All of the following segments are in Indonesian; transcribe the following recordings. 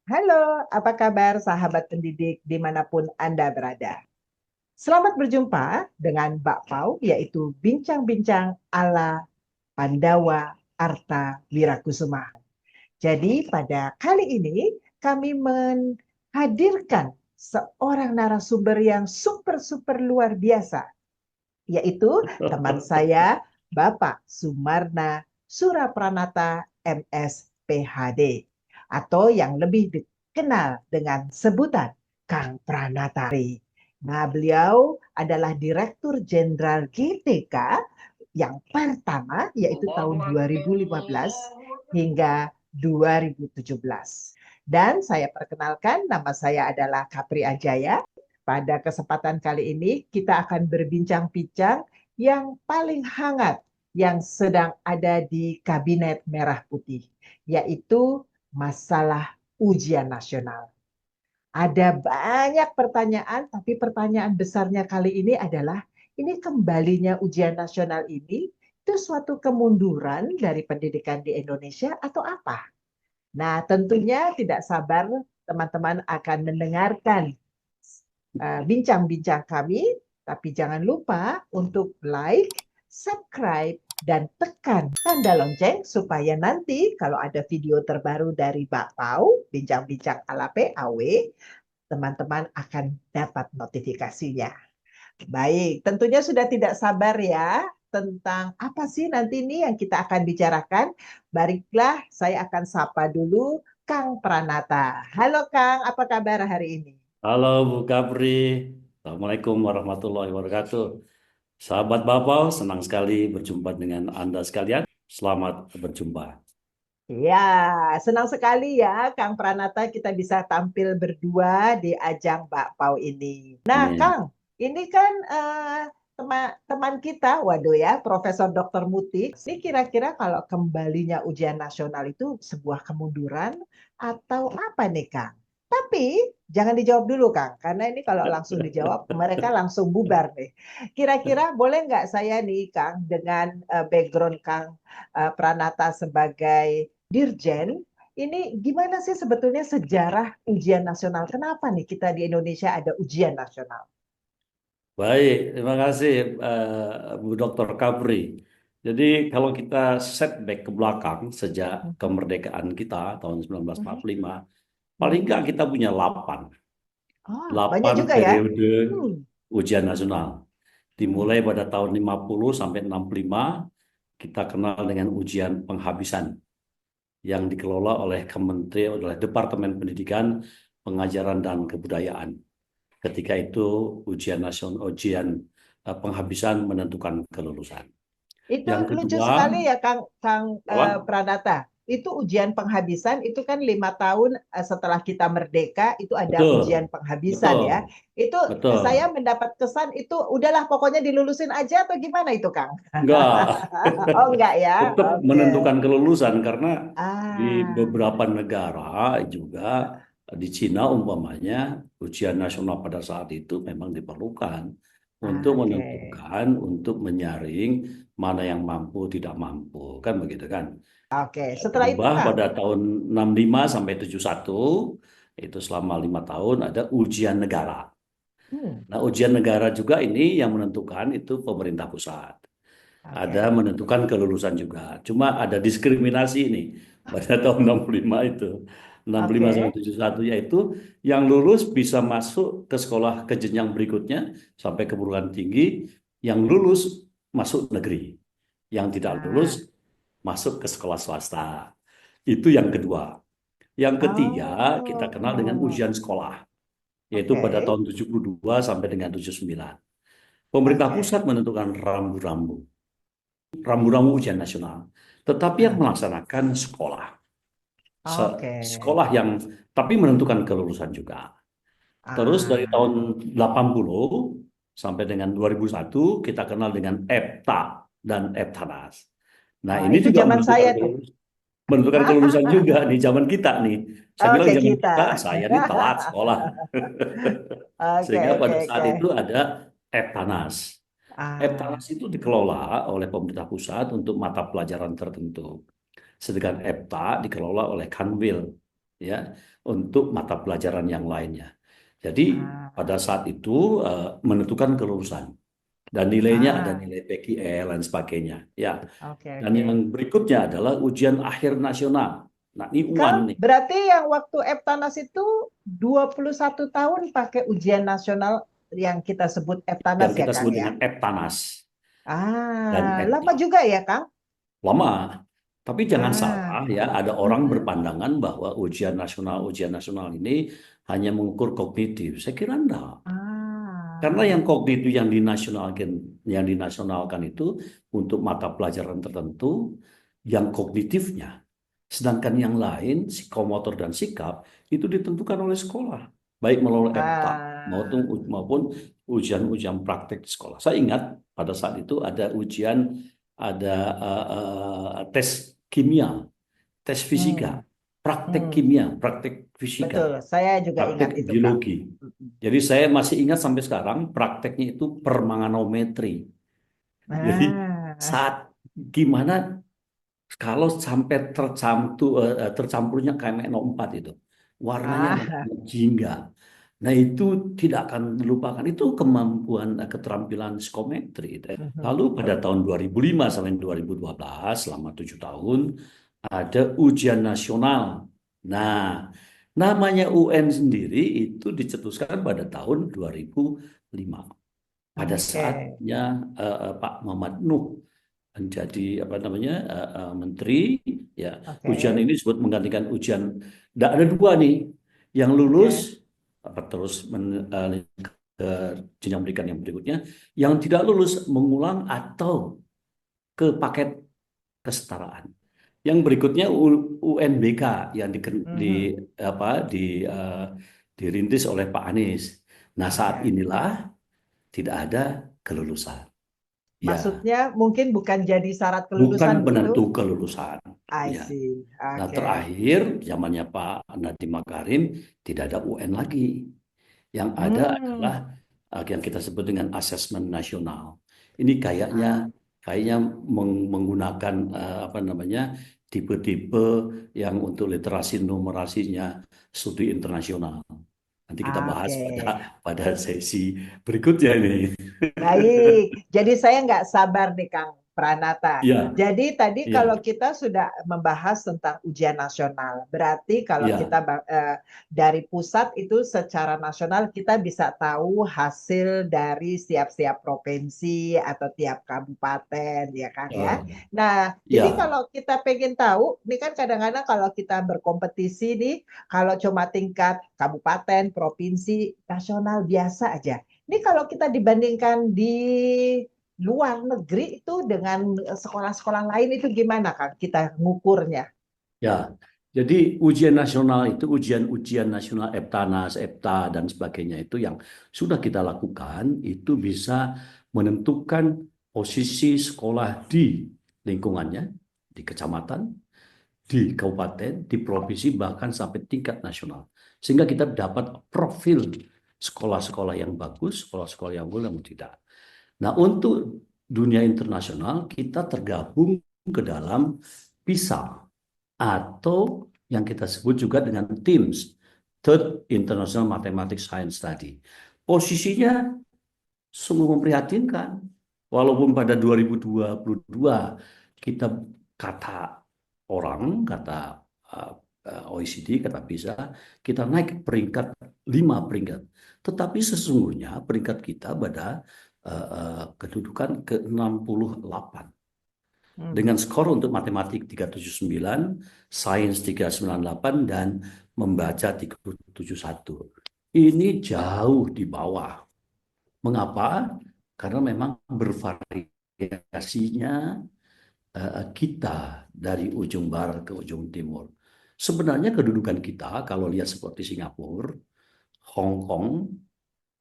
Halo, apa kabar sahabat pendidik dimanapun Anda berada? Selamat berjumpa dengan Mbak Pau, yaitu Bincang-Bincang ala Pandawa Arta Wirakusuma. Jadi pada kali ini kami menghadirkan seorang narasumber yang super luar biasa, yaitu teman saya Bapak Sumarna Surapranata MS PhD, atau yang lebih dikenal dengan sebutan Kang Pranatari. Nah, beliau adalah Direktur Jenderal GTK yang pertama, yaitu tahun 2015 hingga 2017. Dan saya perkenalkan, nama saya adalah Kapri Ajaya. Pada kesempatan kali ini kita akan berbincang-bincang yang paling hangat yang sedang ada di Kabinet Merah Putih, yaitu masalah ujian nasional. Ada banyak pertanyaan, tapi pertanyaan besarnya kali ini adalah, ini kembalinya ujian nasional ini itu suatu kemunduran dari pendidikan di Indonesia atau apa? Nah, tentunya tidak sabar teman-teman akan mendengarkan bincang-bincang kami, tapi jangan lupa untuk like, subscribe, dan tekan tanda lonceng supaya nanti kalau ada video terbaru dari Mbak Pau, bincang-bincang ala PAW, teman-teman akan dapat notifikasinya. Baik, tentunya sudah tidak sabar ya tentang apa sih nanti ini yang kita akan bicarakan. Baiklah, saya akan sapa dulu Kang Pranata. Halo Kang, apa kabar hari ini? Halo Bu Kapri, Assalamualaikum warahmatullahi wabarakatuh. Sahabat Bapak, senang sekali berjumpa dengan Anda sekalian. Selamat berjumpa. Ya, senang sekali ya Kang Pranata kita bisa tampil berdua di ajang Bakpao ini. Nah, Amin. Kang, ini kan teman kita, waduh ya, Profesor Dr. Muti, ini kira-kira kalau kembalinya ujian nasional itu sebuah kemunduran atau apa nih, Kang? Tapi jangan dijawab dulu, Kang, karena ini kalau langsung dijawab, mereka langsung bubar nih. Kira-kira boleh nggak saya nih, Kang, dengan background Kang Pranata sebagai Dirjen, ini gimana sih sebetulnya sejarah ujian nasional? Kenapa nih kita di Indonesia ada ujian nasional? Baik, terima kasih Bu Dr. Kapri. Jadi kalau kita setback ke belakang sejak Mhm, kemerdekaan kita tahun mhm, 1945, paling mhm. nggak kita punya 8, Oh, banyak 8 juga ya. periode Hmm, ujian nasional. hmm. Dimulai pada tahun 50 sampai 65, kita kenal dengan ujian penghabisan yang dikelola oleh Kementerian, oleh Departemen Pendidikan, Pengajaran dan Kebudayaan. Ketika itu ujian nasional, ujian penghabisan menentukan kelulusan. Itu Yang lucu kedua, sekali ya Kang apa? Pranata. Itu ujian penghabisan itu kan 5 tahun setelah kita merdeka itu ada Betul, ujian penghabisan betul, ya. Itu betul. saya mendapat kesan itu udahlah pokoknya dilulusin aja atau gimana itu Kang? Enggak, Oh enggak ya. tetap Oke. menentukan kelulusan karena di Ah, beberapa negara juga di Cina umpamanya ujian nasional pada saat itu memang diperlukan untuk oke. menentukan, untuk menyaring mana yang mampu tidak mampu kan begitu kan. Oke, setelah itu Berubah Kang. pada tahun 65 sampai 71, itu selama 5 tahun ada ujian negara. Hmm, Nah, ujian negara juga ini yang menentukan itu pemerintah pusat. Ada oke. menentukan kelulusan juga. Cuma ada diskriminasi ini pada tahun 65 itu. 65 sampai Oke. 71 yaitu yang lulus bisa masuk ke sekolah ke jenjang berikutnya sampai ke perguruan tinggi, yang lulus masuk negeri, yang tidak lulus Ah, masuk ke sekolah swasta. Itu yang kedua. Yang ketiga, kita kenal dengan oh, ujian sekolah, yaitu pada oke. tahun 72 sampai dengan 79. Pemerintah pusat Oke. menentukan rambu-rambu rambu-rambu ujian nasional. Tetapi yang Ah, melaksanakan sekolah. oke. Sekolah yang tapi menentukan kelulusan juga. Terus dari tahun Ah. 80 sampai dengan 2001 kita kenal dengan EPTA dan EPTANAS. Nah, Ah, ini itu juga zaman saya tuh. menentukan kelulusan juga di zaman kita nih. Saya bilang Oke, zaman kita, kita. saya nih telat sekolah. Oke, Sehingga oke, pada saat oke. itu ada EPTANAS. Ah, EPTANAS itu dikelola oleh pemerintah pusat untuk mata pelajaran tertentu. Sedangkan EPTA dikelola oleh Kanwil, ya, untuk mata pelajaran yang lainnya. Jadi Ah, pada saat itu menentukan kelulusan dan nilainya ada ah, nilai PKL dan sebagainya. Ya, oke dan oke. yang berikutnya adalah ujian akhir nasional. Nah, ini UAN Kang, nih, berarti yang waktu Eptanas itu 21 tahun pakai ujian nasional yang kita sebut yang Eptanas ya kita Kang sebut ya? dengan EPTANAS dan Lama EPTA. juga ya Kang? Lama. Tapi jangan Ah, salah ya, ada orang mm-mm. berpandangan bahwa ujian nasional ini hanya mengukur kognitif. Saya kira enggak. Karena Ah, yang kognitif yang dinasionalkan itu untuk mata pelajaran tertentu yang kognitifnya. Sedangkan yang lain, psikomotor dan sikap, itu ditentukan oleh sekolah. Baik melalui EPTA maupun, ah, maupun ujian-ujian praktek di sekolah. Saya ingat pada saat itu ada ujian, ada tes kimia, tes fisika, hmm, praktek hmm. kimia, praktek fisika, Betul, saya juga praktek ingat itu Kang. biologi. Jadi saya masih ingat sampai sekarang prakteknya itu permanganometri. Jadi Ah, saat gimana kalau sampai tercampurnya KMNO4 itu, warnanya ah, warna jingga. Nah itu tidak akan dilupakan. Itu kemampuan keterampilan psikometri itu. mhm. Lalu pada tahun 2005 sampai 2012, selama 7 tahun, ada ujian nasional. Nah, namanya UN sendiri itu dicetuskan pada tahun 2005. Pada Oke, saatnya Pak Muhammad Nuh menjadi apa namanya menteri, ya, ujian oke, ini disebut menggantikan ujian. Tidak ada dua nih, yang lulus oke. apa terus ke jenjang pendidikan yang berikutnya, yang tidak lulus mengulang atau ke paket kesetaraan. Yang berikutnya UNBK yang Mhm. apa di eh, dirintis oleh Pak Anies. Nah, saat Oke. inilah tidak ada kelulusan. Ya, Maksudnya mungkin bukan jadi syarat bukan kelulusan gitu? penentu kelulusan. I Ya. see. Nah, Oke. terakhir zamannya Pak Nadiem Makarim tidak ada UN lagi. Yang ada adalah Hmm. yang kita sebut dengan asesmen nasional. Ini kayaknya Ah, kayaknya menggunakan apa namanya tipe-tipe yang untuk literasi numerasinya studi internasional. Nanti kita bahas oke. pada sesi berikutnya ini. Baik, jadi saya nggak sabar nih Kang Pranata. Iya, Jadi tadi kalau iya, kita sudah membahas tentang ujian nasional, berarti kalau iya, kita dari pusat itu secara nasional kita bisa tahu hasil dari setiap provinsi atau tiap kabupaten, ya Kang ya. eh, Nah, jadi iya, kalau kita pengen tahu, ini kan kadang-kadang kalau kita berkompetisi nih, kalau cuma tingkat kabupaten, provinsi, nasional biasa aja. Ini kalau kita dibandingkan di luar negeri itu dengan sekolah-sekolah lain itu gimana Kang kita ngukurnya? ya. Jadi ujian nasional itu ujian-ujian nasional EPTANAS, EPTA dan sebagainya itu yang sudah kita lakukan itu bisa menentukan posisi sekolah di lingkungannya, di kecamatan, di kabupaten, di provinsi bahkan sampai tingkat nasional. Sehingga kita dapat profil sekolah-sekolah yang bagus, sekolah-sekolah yang unggul, yang tidak. Nah, untuk dunia internasional kita tergabung ke dalam PISA atau yang kita sebut juga dengan TIMSS, Third International Mathematics Science Study. Posisinya sungguh memprihatinkan. Walaupun pada 2022 kita kata kata OECD, kata PISA, kita naik peringkat 5 peringkat. Tetapi sesungguhnya peringkat kita pada kedudukan ke-68 Hmm. dengan skor untuk matematik 379, sains 398, dan membaca 371. Ini jauh di bawah. Mengapa? Karena memang bervariasinya kita dari ujung barat ke ujung timur. Sebenarnya kedudukan kita kalau lihat seperti Singapura, Hong Kong,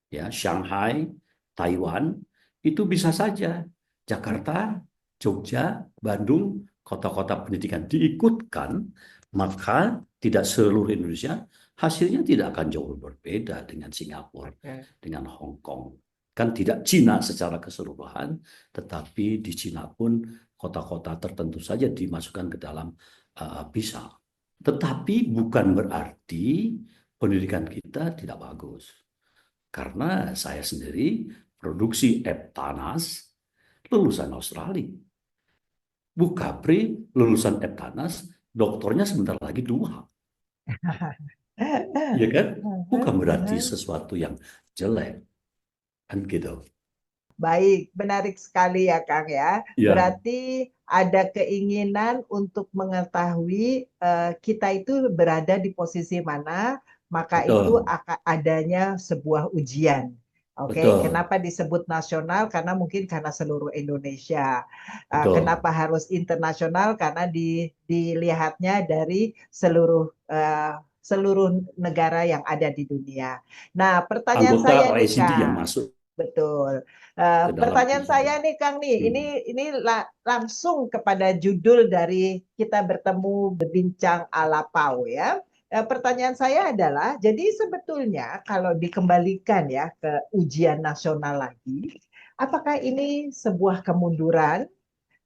ya, Shanghai, Taiwan, itu bisa saja Jakarta, Jogja, Bandung, kota-kota pendidikan diikutkan, maka tidak seluruh Indonesia, hasilnya tidak akan jauh berbeda dengan Singapura, Oke. dengan Hong Kong. Kan tidak Cina secara keseluruhan, tetapi di Cina pun kota-kota tertentu saja dimasukkan ke dalam bisa. Tetapi bukan berarti pendidikan kita tidak bagus. Karena saya sendiri produksi Eptanas lulusan Australia. Bu Kapri lulusan Eptanas, doktornya sebentar lagi 2. Ya kan? Bukan berarti sesuatu yang jelek. Kan gitu. Baik, menarik sekali ya Kang ya. Ya, Berarti ada keinginan untuk mengetahui kita itu berada di posisi mana, maka itu betul. akan adanya sebuah ujian. Oke, Betul. kenapa disebut nasional? Karena mungkin karena seluruh Indonesia. Betul. Kenapa harus internasional? Karena dilihatnya dari seluruh negara yang ada di dunia. Nah, pertanyaan Anggota saya nih OECD yang Kang. masuk Betul. ke dalam Pertanyaan tersebut. saya nih Kang nih, Hmm. ini langsung kepada judul dari kita bertemu berbincang ala Pau ya. Pertanyaan saya adalah, jadi sebetulnya kalau dikembalikan ya ke ujian nasional lagi, apakah ini sebuah kemunduran?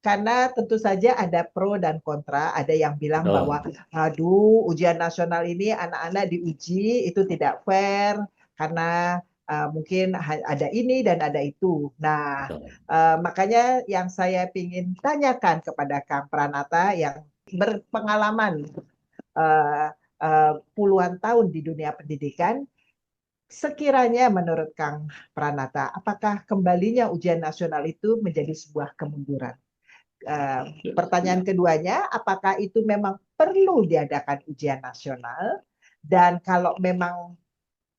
Karena tentu saja ada pro dan kontra. Ada yang bilang bahwa, Betul. aduh, ujian nasional ini anak-anak diuji itu tidak fair karena mungkin ada ini dan ada itu. Nah, Betul. makanya yang saya ingin tanyakan kepada Kang Pranata yang berpengalaman uh, puluhan tahun di dunia pendidikan, sekiranya menurut Kang Pranata, apakah kembalinya ujian nasional itu menjadi sebuah kemunduran? Pertanyaan Ya. keduanya, apakah itu memang perlu diadakan ujian nasional? Dan kalau memang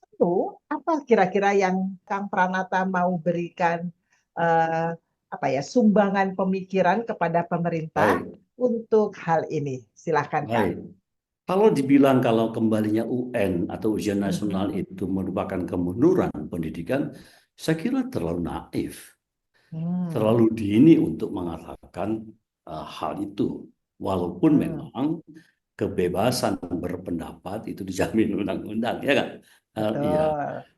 perlu, apa kira-kira yang Kang Pranata mau berikan eh, apa ya sumbangan pemikiran kepada pemerintah Baik. untuk hal ini? Silahkan Kang. Baik. Kalau dibilang kalau kembalinya UN atau ujian nasional Mhm. itu merupakan kemunduran pendidikan, saya kira terlalu naif, Hmm. terlalu dini untuk mengatakan hal itu. Walaupun Hmm. memang kebebasan berpendapat itu dijamin undang-undang, ya kan? Iya, Betul.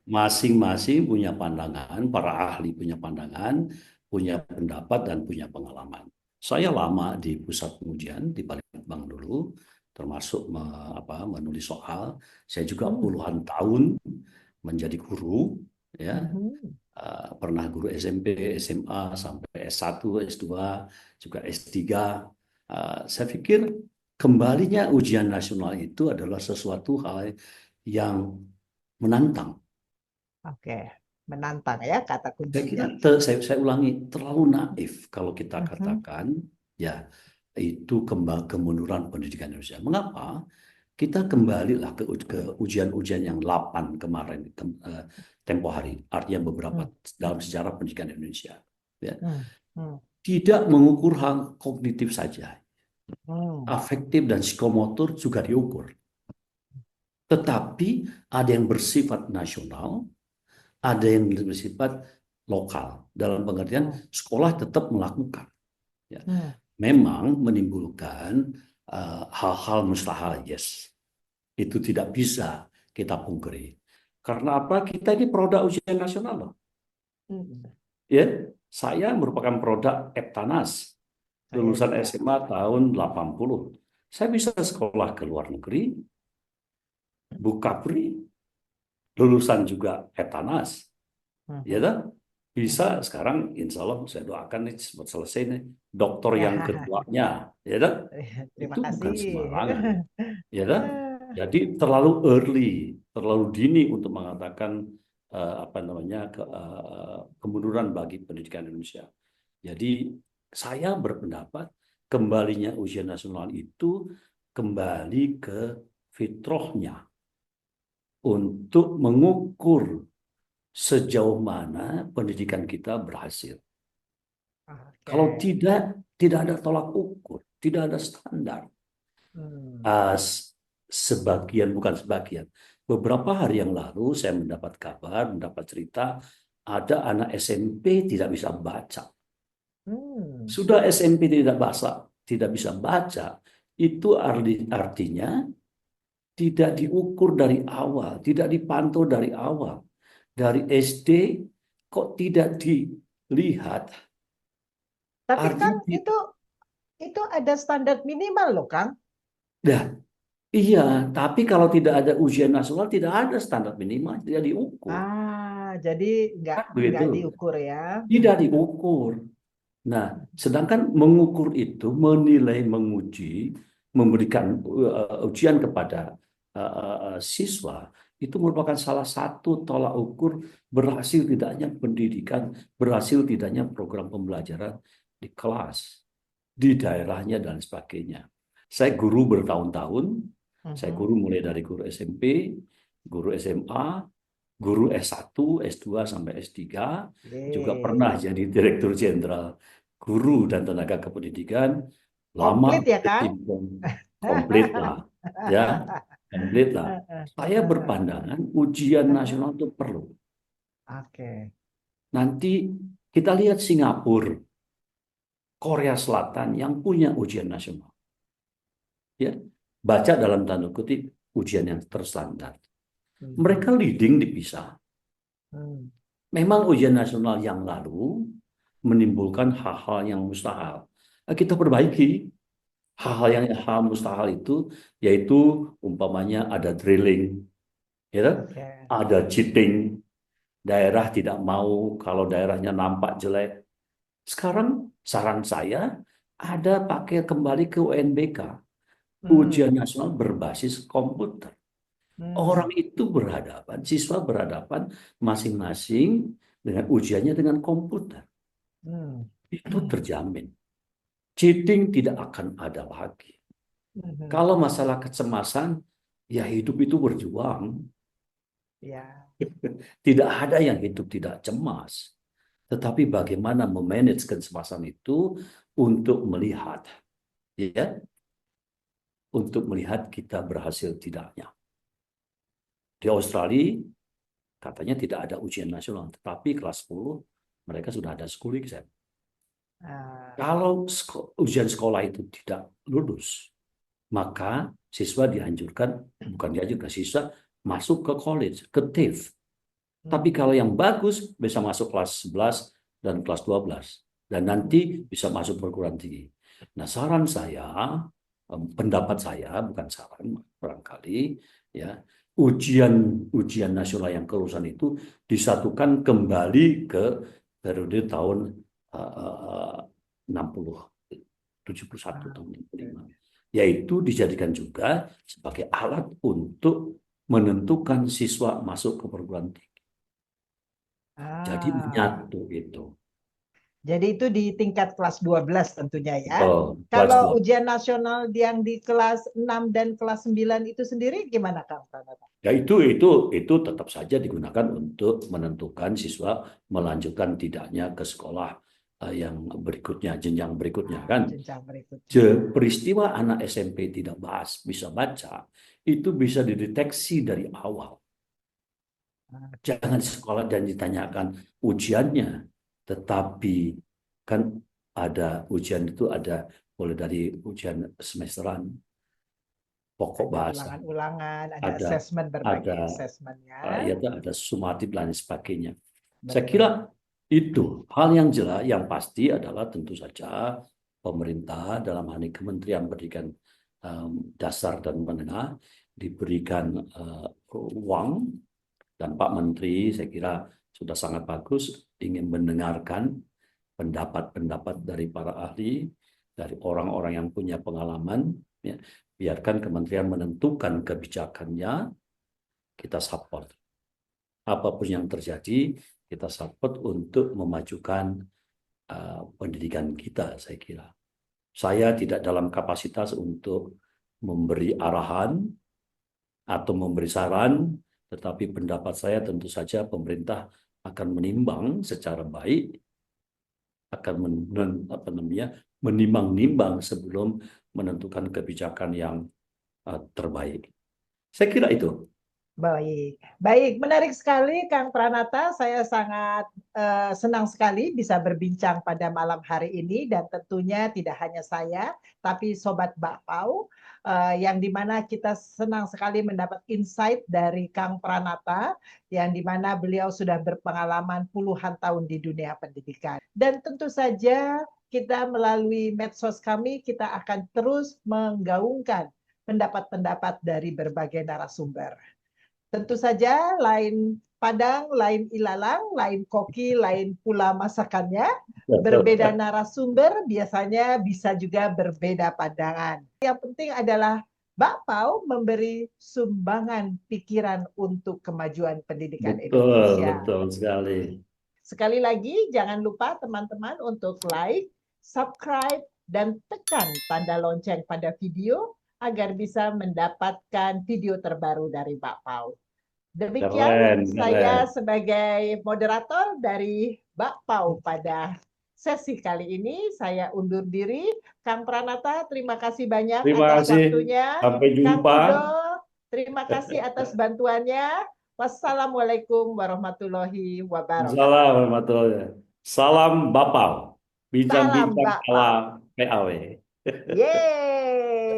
masing-masing punya pandangan, para ahli punya pandangan, punya pendapat dan punya pengalaman. Saya lama di pusat pengujian di Balitbang dulu, termasuk menulis soal. Saya juga Hmm. puluhan tahun menjadi guru, ya. Mhm. Pernah guru SMP, SMA sampai S1, S2, juga S3. Saya pikir kembalinya ujian nasional itu adalah sesuatu hal yang menantang. Oke, menantang ya kata Saya kira, kuncinya. saya ulangi, terlalu naif kalau kita Mhm. katakan, ya, itu kemunduran pendidikan Indonesia. Mengapa? Kita kembalilah ke ujian-ujian yang 8 kemarin, tempo hari, artinya beberapa Hmm. dalam sejarah pendidikan Indonesia. Ya. Hmm. Hmm. Tidak mengukur hal kognitif saja, Hmm. afektif dan psikomotor juga diukur. Tetapi ada yang bersifat nasional, ada yang bersifat lokal. Dalam pengertian Hmm. sekolah tetap melakukan. Ya. Hmm. Memang menimbulkan hal-hal mustahil, yes. Itu tidak bisa kita pungkiri. Karena apa? Kita ini produk ujian nasional, loh. Hmm. Ya, saya merupakan produk Eptanas, Saya lulusan juga. SMA tahun 80. Saya bisa sekolah ke luar negeri, Bukapri, lulusan juga Eptanas. Ya Mhm. kan? Bisa Mhm. sekarang insya Allah saya doakan nih cepat selesai nih dokter Ya, yang keduanya, ya kan? terima Itu bukan kasih. sembarangan, ya kan? Jadi terlalu early, terlalu dini untuk mengatakan apa namanya kemunduran bagi pendidikan Indonesia. Jadi saya berpendapat kembalinya ujian nasional itu kembali ke fitrahnya untuk mengukur sejauh mana pendidikan kita berhasil. Kalau Oke. tidak, tidak ada tolak ukur, tidak ada standar. Hmm. Ah, sebagian, bukan sebagian. Beberapa hari yang lalu saya mendapat kabar, mendapat cerita, ada anak SMP tidak bisa baca. Hmm. Sudah SMP tidak bisa baca, itu artinya tidak diukur dari awal, tidak dipantau dari awal. Dari SD kok tidak dilihat. Tapi kan Artinya itu ada standar minimal loh, Kang. Dah, iya, tapi kalau tidak ada ujian nasional, tidak ada standar minimal, tidak diukur. Jadi nggak Kan begitu, nggak diukur ya. tidak diukur. Nah, sedangkan mengukur itu, menilai, menguji, memberikan ujian kepada siswa, itu merupakan salah satu tolak ukur berhasil tidaknya pendidikan, berhasil tidaknya program pembelajaran di kelas, di daerahnya, dan sebagainya. Saya guru bertahun-tahun, saya Mhm. guru mulai dari guru SMP, guru SMA, guru S1, S2 sampai S3, juga pernah Yeay. jadi Direktur Jenderal Guru dan Tenaga Kependidikan, lama Komplit ya Kang? berkecimpung, komplit lah, ya, komplit lah. Saya berpandangan ujian nasional itu perlu. Oke. Nanti kita lihat Singapura, Korea Selatan yang punya ujian nasional, ya, baca dalam tanda kutip ujian yang terstandar. Mereka Mhm. leading dipisah. Hmm. Memang ujian nasional yang lalu menimbulkan hal-hal yang mustahil. Kita perbaiki hal-hal yang hal mustahil itu, yaitu umpamanya ada drilling, ya, kan? Oke. Ada cheating, daerah tidak mau kalau daerahnya nampak jelek. Sekarang saran saya ada pakai kembali ke UNBK, ujian Hmm. nasional berbasis komputer. Hmm. Orang itu berhadapan, siswa berhadapan masing-masing dengan ujiannya dengan komputer. Hmm. Itu terjamin. Cheating tidak akan ada lagi. Mhm. Kalau masalah kecemasan, ya hidup itu berjuang. Ya. Tidak ada yang hidup tidak cemas. Tetapi bagaimana memanage kecemasan itu untuk melihat, ya, untuk melihat kita berhasil tidaknya. Di Australia katanya tidak ada ujian nasional, tetapi kelas 10 mereka sudah ada school exam. Ah, Kalau ujian sekolah itu tidak lulus, maka siswa dianjurkan, bukan dianjurkan, siswa masuk ke college, ke TAFE. Tapi hmm. kalau yang bagus bisa masuk kelas 11 dan kelas 12. Dan nanti bisa masuk perguruan tinggi. Nah, saran saya, pendapat saya, bukan saran, barangkali, ya, ujian ujian nasional yang kelulusan itu disatukan kembali ke periode tahun eh, 60, 71 Ah, tahun oke. 65. Yaitu dijadikan juga sebagai alat untuk menentukan siswa masuk ke perguruan tinggi. Jadi Ah, menyatu itu. jadi itu di tingkat kelas 12 tentunya ya. Betul, kelas Kalau 2. ujian nasional yang di kelas 6 dan kelas 9 itu sendiri gimana Kang Pranata? Ya itu tetap saja digunakan untuk menentukan siswa melanjutkan tidaknya ke sekolah yang berikutnya, jenjang berikutnya kan. Jenjang berikutnya. Peristiwa anak SMP tidak bisa baca itu bisa dideteksi dari awal. Jangan Oke. sekolah dan ditanyakan ujiannya, tetapi kan ada ujian itu ada mulai dari ujian semesteran, pokok Ada bahasa, ulangan-ulangan, ada ada assessment, ada berbagai assessment ya. ya ada sumatif dan sebagainya. Saya kira Betul. itu hal yang jelas, yang pasti adalah tentu saja pemerintah dalam hal ini Kementerian Pendidikan Dasar dan Menengah diberikan uang, dan Pak Menteri saya kira sudah sangat bagus ingin mendengarkan pendapat-pendapat dari para ahli, dari orang-orang yang punya pengalaman, ya. Biarkan kementerian menentukan kebijakannya, kita support. Apapun yang terjadi, kita support untuk memajukan pendidikan kita, saya kira. Saya tidak dalam kapasitas untuk memberi arahan atau memberi saran, tetapi pendapat saya tentu saja pemerintah akan menimbang secara baik, akan apa namanya, menimbang-nimbang sebelum menentukan kebijakan yang terbaik. Saya kira itu. Baik, baik, menarik sekali Kang Pranata. Saya sangat senang sekali bisa berbincang pada malam hari ini dan tentunya tidak hanya saya, tapi Sobat Bakpao yang dimana kita senang sekali mendapat insight dari Kang Pranata yang dimana beliau sudah berpengalaman puluhan tahun di dunia pendidikan. Dan tentu saja kita melalui medsos kami kita akan terus menggaungkan pendapat-pendapat dari berbagai narasumber. Tentu saja lain Padang, lain ilalang, lain koki, lain pula masakannya. Berbeda narasumber biasanya bisa juga berbeda pandangan. Yang penting adalah Mbak Pau memberi sumbangan pikiran untuk kemajuan pendidikan Betul, Indonesia. betul sekali. Sekali lagi, jangan lupa teman-teman untuk like, subscribe, dan tekan tanda lonceng pada video agar bisa mendapatkan video terbaru dari Mbak Pau. Demikian Keren, saya keren. sebagai moderator dari Mbak Pau pada sesi kali ini. Saya undur diri. Kang Pranata, terima kasih banyak Terima atas kasih. waktunya. Sampai Kang jumpa. Udo, terima kasih atas bantuannya. Wassalamualaikum warahmatullahi Salam wabarakatuh. warahmatullahi wabarakatuh. Salam Bapau. Salam Bincang-bincang Mbak ala Pau. PAW. Yeay.